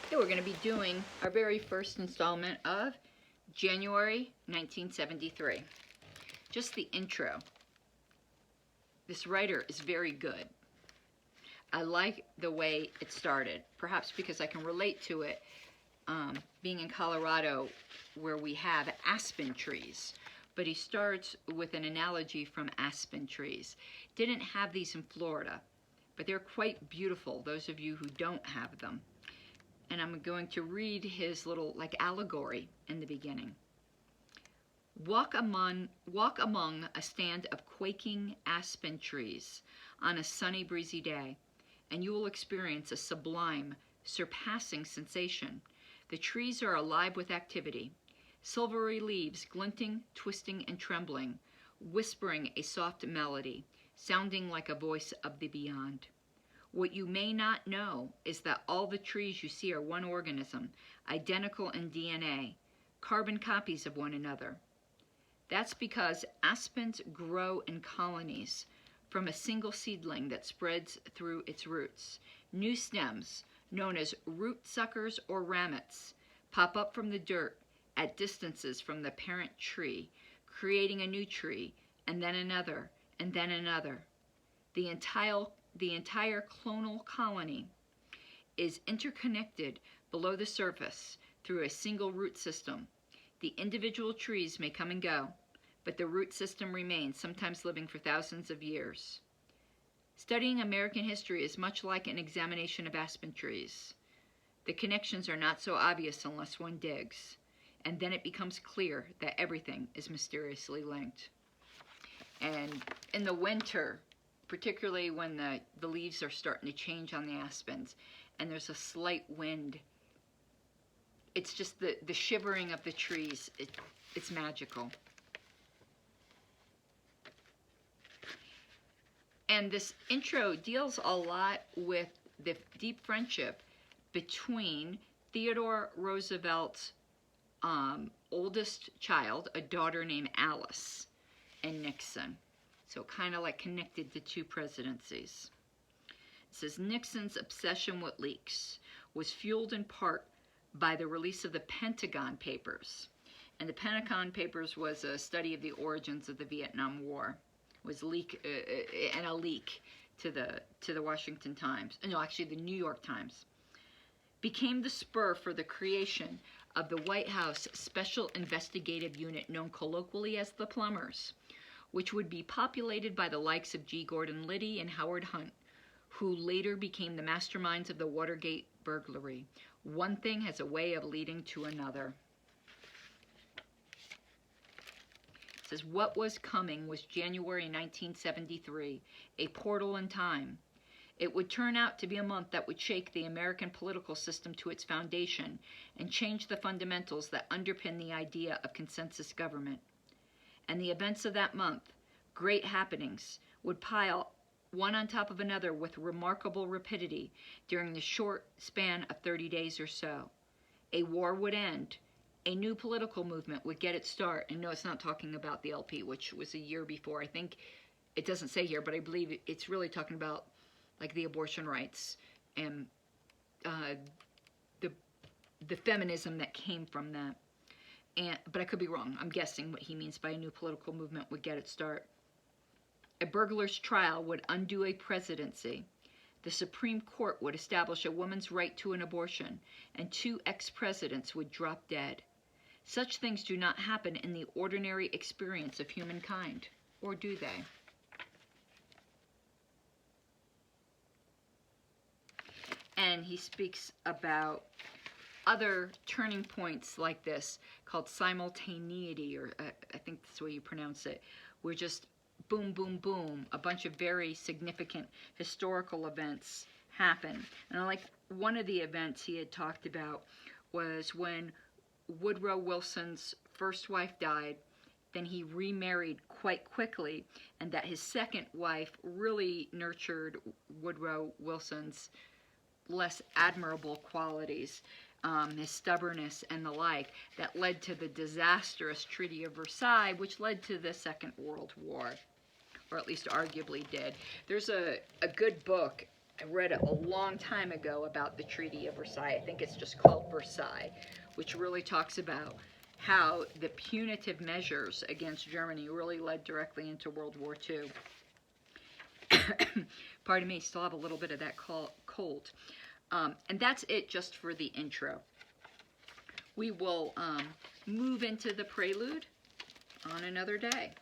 Today we're going to be doing our very first installment of January 1973. Just the intro. This writer is very good. I like the way it started, perhaps because I can relate to it being in Colorado where we have aspen trees. But he starts with an analogy from aspen trees. Didn't have these in Florida, but they're quite beautiful, those of you who don't have them. And I'm going to read his little allegory in the beginning. Walk among a stand of quaking aspen trees on a sunny, breezy day, and you will experience a sublime, surpassing sensation. The trees are alive with activity, silvery leaves glinting, twisting, and trembling, whispering a soft melody, sounding like a voice of the beyond. What you may not know is that all the trees you see are one organism, identical in DNA, carbon copies of one another. That's because aspens grow in colonies from a single seedling that spreads through its roots. New stems, known as root suckers or ramets, pop up from the dirt at distances from the parent tree, creating a new tree, and then another, and then another. The entire clonal colony is interconnected below the surface through a single root system. The individual trees may come and go, but the root system remains, sometimes living for thousands of years. Studying American history is much like an examination of aspen trees. The connections are not so obvious unless one digs, and then it becomes clear that everything is mysteriously linked. And in the winter, particularly when the leaves are starting to change on the aspens and there's a slight wind, it's just the shivering of the trees. It's magical. And this intro deals a lot with the deep friendship between Theodore Roosevelt's oldest child, a daughter named Alice, and Nixon. So kind of like connected the two presidencies. It says Nixon's obsession with leaks was fueled in part by the release of the Pentagon Papers. And the Pentagon Papers was a study of the origins of the Vietnam War. It was a leak to the Washington Times. No, actually the New York Times. Became the spur for the creation of the White House Special Investigative Unit, known colloquially as the Plumbers, which would be populated by the likes of G. Gordon Liddy and Howard Hunt, who later became the masterminds of the Watergate burglary. One thing has a way of leading to another. It says, what was coming was January 1973, a portal in time. It would turn out to be a month that would shake the American political system to its foundation and change the fundamentals that underpin the idea of consensus government. And the events of that month, great happenings, would pile one on top of another with remarkable rapidity during the short span of 30 days or so. A war would end. A new political movement would get its start. And no, it's not talking about the LP, which was a year before. I think it doesn't say here, but I believe it's really talking about like the abortion rights and the feminism that came from that. But I could be wrong. I'm guessing what he means by a new political movement would get its start. A burglar's trial would undo a presidency. The Supreme Court would establish a woman's right to an abortion, and 2 ex-presidents would drop dead. Such things do not happen in the ordinary experience of humankind, or do they? And he speaks about other turning points like this called simultaneity, or I think that's the way you pronounce it, where just boom, boom, boom, a bunch of very significant historical events happen. And I like one of the events he had talked about was when Woodrow Wilson's first wife died, then he remarried quite quickly, and that his second wife really nurtured Woodrow Wilson's less admirable qualities, his stubbornness and the like, that led to the disastrous Treaty of Versailles, which led to the Second World War, or at least arguably did. There's a good book I read a long time ago about the Treaty of Versailles. I think it's just called Versailles, which really talks about how the punitive measures against Germany really led directly into World War II. Pardon me, still have a little bit of that cold. And that's it just for the intro. We will move into the prelude on another day.